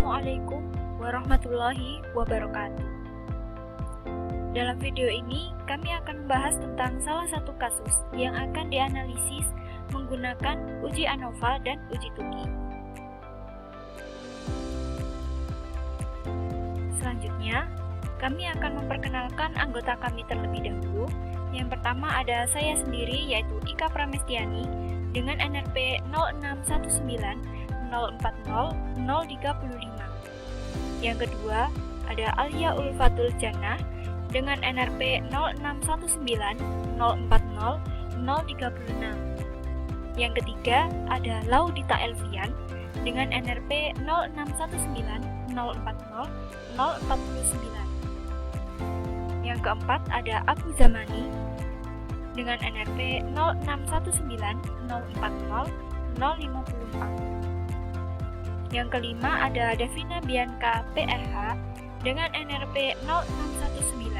Assalamualaikum warahmatullahi wabarakatuh. Dalam video ini, kami akan membahas tentang salah satu kasus yang akan dianalisis menggunakan uji ANOVA dan uji TUKI. Selanjutnya, kami akan memperkenalkan anggota kami terlebih dahulu. Yang pertama ada saya sendiri, yaitu Ika Pramestiani dengan NRP 0619 040 035. Yang kedua ada Alia Ulfatul Jannah dengan NRP 0619 040 036. Yang ketiga ada Laudita Elvian dengan NRP 0619 040 049. Yang keempat ada Abu Zamani dengan NRP 0619 040 054. Yang kelima ada Davina Bianca PRH dengan NRP 0619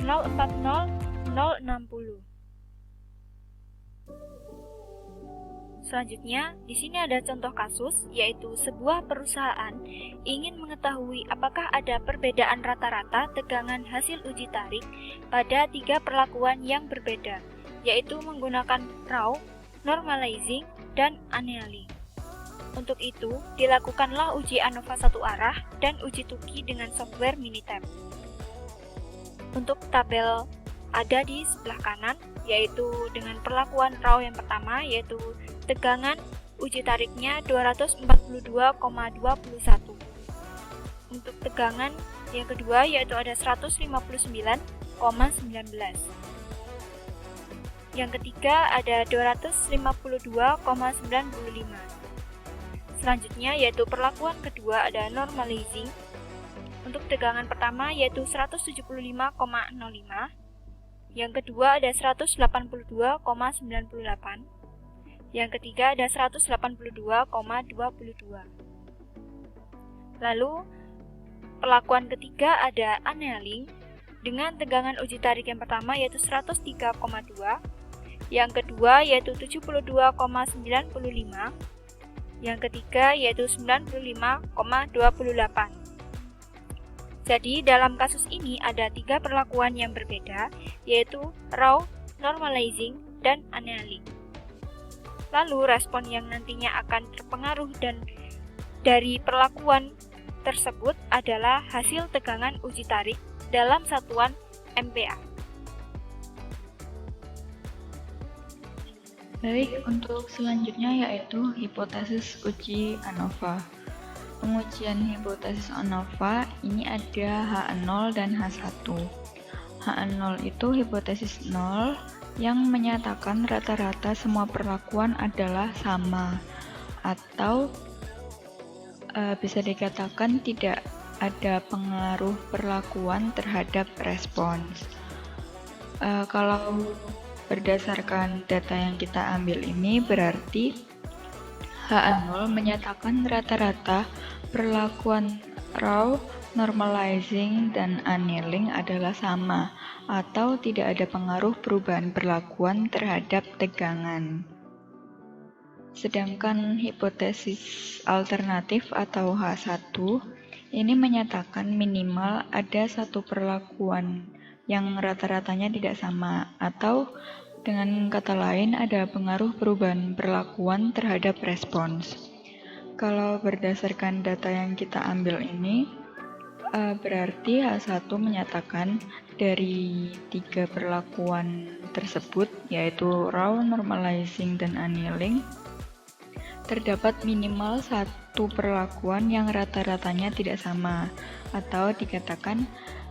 040 060. Selanjutnya, di sini ada contoh kasus, yaitu sebuah perusahaan ingin mengetahui apakah ada perbedaan rata-rata tegangan hasil uji tarik pada 3 perlakuan yang berbeda, yaitu menggunakan raw, normalizing, dan annealing. Untuk itu, dilakukanlah uji ANOVA satu arah dan uji TUKI dengan software Minitab. Untuk tabel ada di sebelah kanan, yaitu dengan perlakuan raw yang pertama, yaitu tegangan uji tariknya 242,21. Untuk tegangan yang kedua, yaitu ada 159,19. Yang ketiga ada 252,95. Selanjutnya yaitu perlakuan kedua ada normalizing. Untuk tegangan pertama yaitu 175,05. Yang kedua ada 182,98. Yang ketiga ada 182,22. Lalu perlakuan ketiga ada annealing dengan tegangan uji tarik yang pertama yaitu 103,2. Yang kedua yaitu 72,95. Yang ketiga yaitu 95,28. Jadi dalam kasus ini ada 3 perlakuan yang berbeda, yaitu raw, normalizing, dan annealing. Lalu respon yang nantinya akan terpengaruh dari perlakuan tersebut adalah hasil tegangan uji tarik dalam satuan MPa. Baik, untuk selanjutnya yaitu hipotesis uji ANOVA. Pengujian hipotesis ANOVA ini ada H0 dan H1. H0 itu hipotesis 0 yang menyatakan rata-rata semua perlakuan adalah sama, atau bisa dikatakan tidak ada pengaruh perlakuan terhadap respons. Kalau berdasarkan data yang kita ambil ini berarti H0 menyatakan rata-rata perlakuan raw, normalizing, dan annealing adalah sama atau tidak ada pengaruh perubahan perlakuan terhadap tegangan. Sedangkan hipotesis alternatif atau H1 ini menyatakan minimal ada satu perlakuan yang rata-ratanya tidak sama, atau dengan kata lain ada pengaruh perubahan perlakuan terhadap respons. Kalau berdasarkan data yang kita ambil ini, berarti H1 menyatakan dari 3 perlakuan tersebut, yaitu raw, normalizing, dan annealing, terdapat minimal satu perlakuan yang rata-ratanya tidak sama, atau dikatakan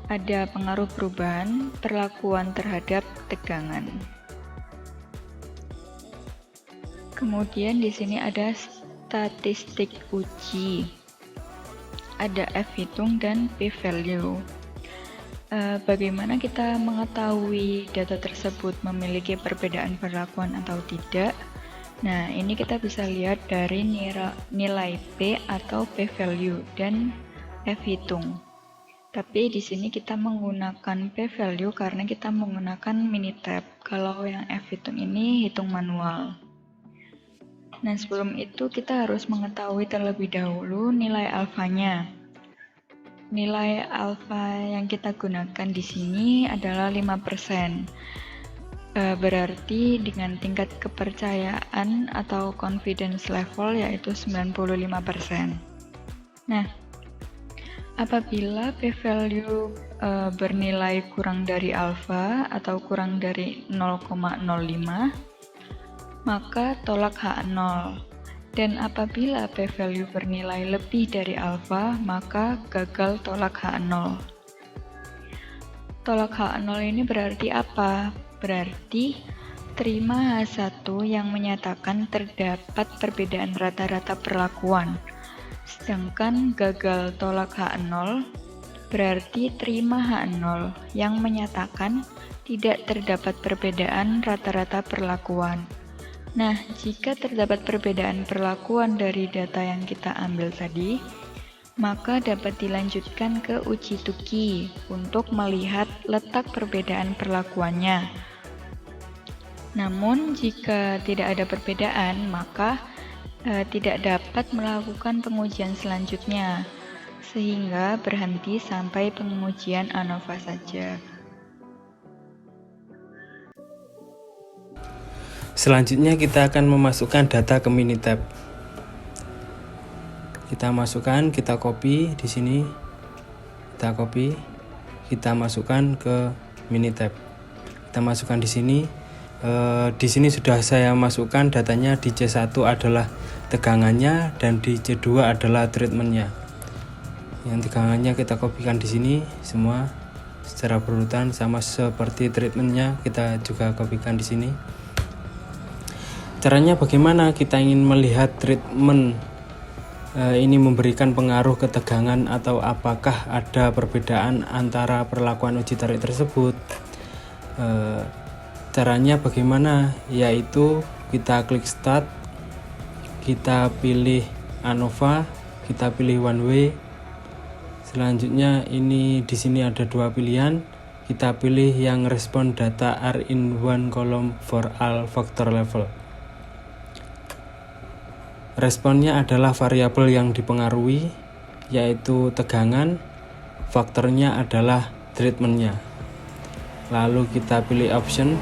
ada pengaruh perubahan perlakuan terhadap tegangan. Kemudian di sini ada statistik uji. Ada F-hitung dan P-value. Bagaimana kita mengetahui data tersebut memiliki perbedaan perlakuan atau tidak? Nah, ini kita bisa lihat dari nilai P atau P-value dan F-hitung. Tapi di sini kita menggunakan P-value karena kita menggunakan Minitab. Kalau yang F-hitung ini hitung manual. Nah, sebelum itu kita harus mengetahui terlebih dahulu nilai alfanya. Nilai alfa yang kita gunakan di sini adalah 5%. Berarti dengan tingkat kepercayaan atau confidence level yaitu 95%. Nah, apabila p-value bernilai kurang dari alfa atau kurang dari 0,05, maka tolak H0. Dan apabila p-value bernilai lebih dari alfa, maka gagal tolak H0. Tolak H0 ini berarti apa? Berarti terima H1 yang menyatakan terdapat perbedaan rata-rata perlakuan. Sedangkan gagal tolak H0 berarti terima H0 yang menyatakan tidak terdapat perbedaan rata-rata perlakuan. Nah, jika terdapat perbedaan perlakuan dari data yang kita ambil tadi, maka dapat dilanjutkan ke uji Tukey untuk melihat letak perbedaan perlakuannya. Namun, jika tidak ada perbedaan, maka tidak dapat melakukan pengujian selanjutnya, sehingga berhenti sampai pengujian ANOVA saja. Selanjutnya kita akan memasukkan data ke Minitab. Kita masukkan, kita copy di sini. Kita copy, kita masukkan ke Minitab. Kita masukkan di sini. Di sini sudah saya masukkan datanya. Di C1 adalah tegangannya dan di C2 adalah treatmentnya. Yang tegangannya kita kopikan di sini semua secara berurutan, sama seperti treatmentnya kita juga kopikan di sini. Caranya bagaimana kita ingin melihat treatment ini memberikan pengaruh ke tegangan atau apakah ada perbedaan antara perlakuan uji tarik tersebut. Caranya bagaimana? Yaitu kita klik start, kita pilih ANOVA, kita pilih one way. Selanjutnya ini di sini ada dua pilihan. Kita pilih yang respon data are in one column for all factor level. Responnya adalah variabel yang dipengaruhi, yaitu tegangan, faktornya adalah treatmentnya. Lalu kita pilih option.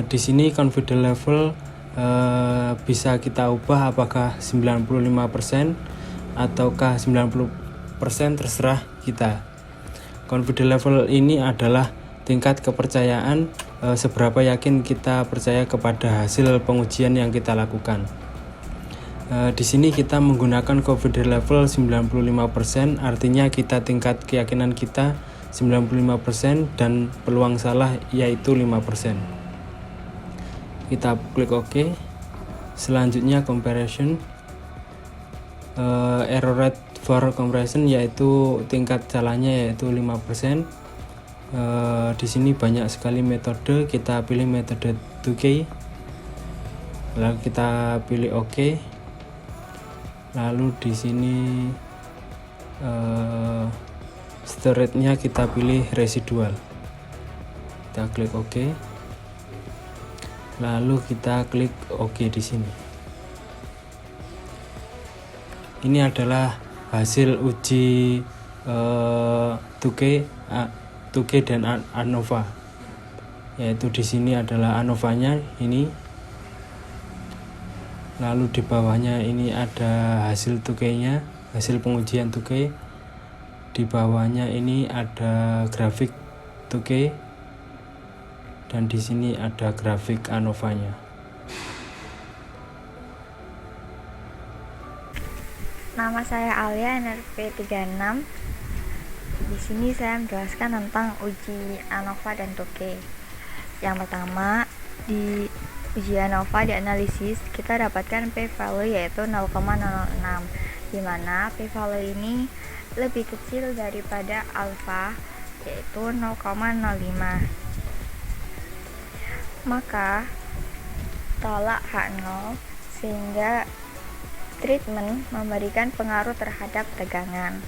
Di sini confidence level bisa kita ubah apakah 95% ataukah 90%, terserah kita. Confidence level ini adalah tingkat kepercayaan, seberapa yakin kita percaya kepada hasil pengujian yang kita lakukan. Di sini kita menggunakan confidence level 95%, artinya kita tingkat keyakinan kita 95% dan peluang salah yaitu 5%. Kita klik OK. Selanjutnya comparison. Error rate for comparison yaitu tingkat salahnya yaitu 5%. Di sini banyak sekali metode, kita pilih metode Tukey, lalu kita pilih OK, lalu di sini storage-nya kita pilih residual, kita klik OK, lalu kita klik OK di sini. Ini adalah hasil uji Tukey dan ANOVA, yaitu di sini adalah ANOVA-nya ini, lalu di bawahnya ini ada hasil Tukey-nya, hasil pengujian Tukey. Di bawahnya ini ada grafik Tukey dan di sini ada grafik ANOVA-nya. Nama saya Alia, NRP 36. Di sini saya menjelaskan tentang uji ANOVA dan Tukey. Yang pertama, di uji ANOVA di analisis kita dapatkan p-value yaitu 0,006, di mana p-value ini lebih kecil daripada alfa yaitu 0,05. Maka tolak H0 sehingga treatment memberikan pengaruh terhadap tegangan.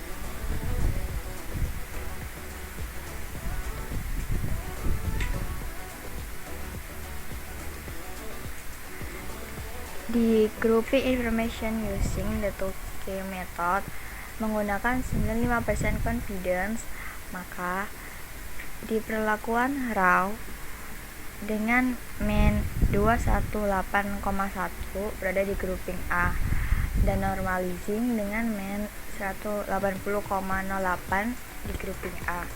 Di grouping information using the 2K method menggunakan 95% confidence, maka di perlakuan raw dengan min 218,1 berada di grouping A, dan normalizing dengan min 180,08 di grouping A,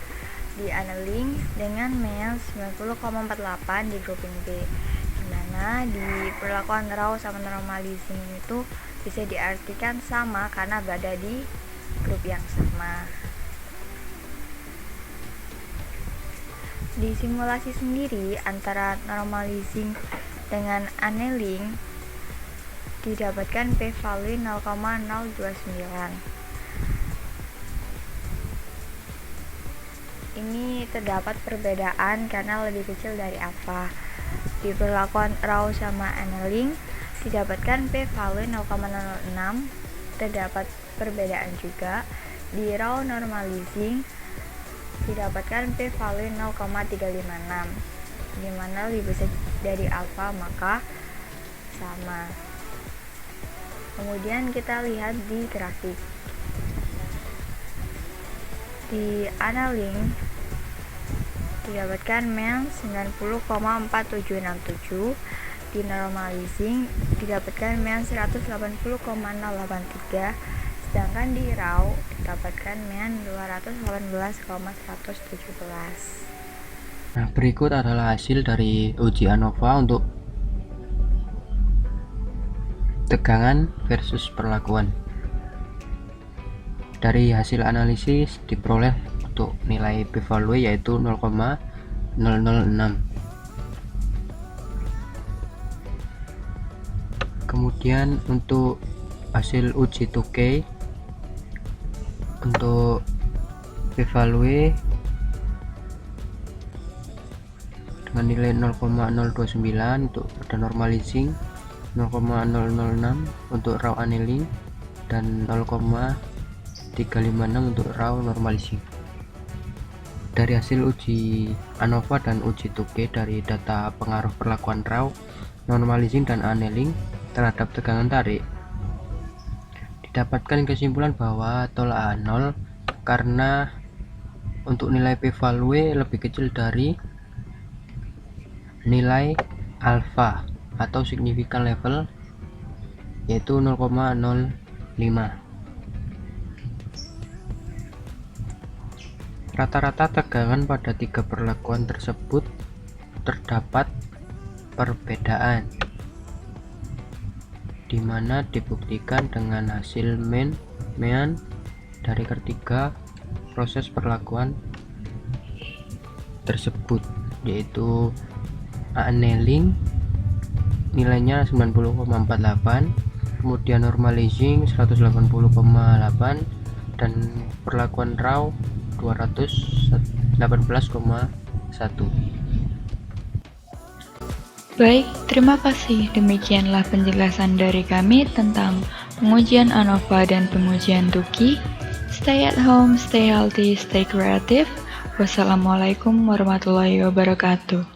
di annealing dengan min 90,48 di grouping B, dimana di perlakuan raw sama normalizing itu bisa diartikan sama karena berada di grup yang sama. Di simulasi sendiri antara normalizing dengan annealing didapatkan p-value 0,029. Ini terdapat perbedaan karena lebih kecil dari alfa. Di perlakuan raw sama annealing didapatkan p-value 0,06, terdapat perbedaan juga. Di raw normalizing didapatkan p-value 0,356, dimana lebih besar dari alfa maka sama. Kemudian kita lihat di grafik. Di annealing didapatkan min 90,4767, di normalizing didapatkan min 180,083, sedangkan di raw didapatkan min 218,117. Nah, berikut adalah hasil dari uji ANOVA untuk tegangan versus perlakuan. Dari hasil analisis diperoleh untuk nilai p-value yaitu 0,006. Kemudian untuk hasil uji 2K untuk p-value dengan nilai 0,029 untuk pada normalizing, 0,006 untuk raw annealing, dan 0,356 untuk raw normalizing. Dari hasil uji ANOVA dan uji 2K dari data pengaruh perlakuan raw, normalizing, dan annealing terhadap tegangan tarik, didapatkan kesimpulan bahwa tolak A0 karena untuk nilai p-value lebih kecil dari nilai alfa atau significant level yaitu 0,05. Rata-rata tegangan pada tiga perlakuan tersebut terdapat perbedaan, di mana dibuktikan dengan hasil mean dari ketiga proses perlakuan tersebut, yaitu annealing nilainya 90,48, kemudian normalizing 180,8, dan perlakuan raw 218,1. Baik, terima kasih. Demikianlah penjelasan dari kami tentang pengujian ANOVA dan pengujian 2K. Stay at home, stay healthy, stay creative. Wassalamualaikum warahmatullahi wabarakatuh.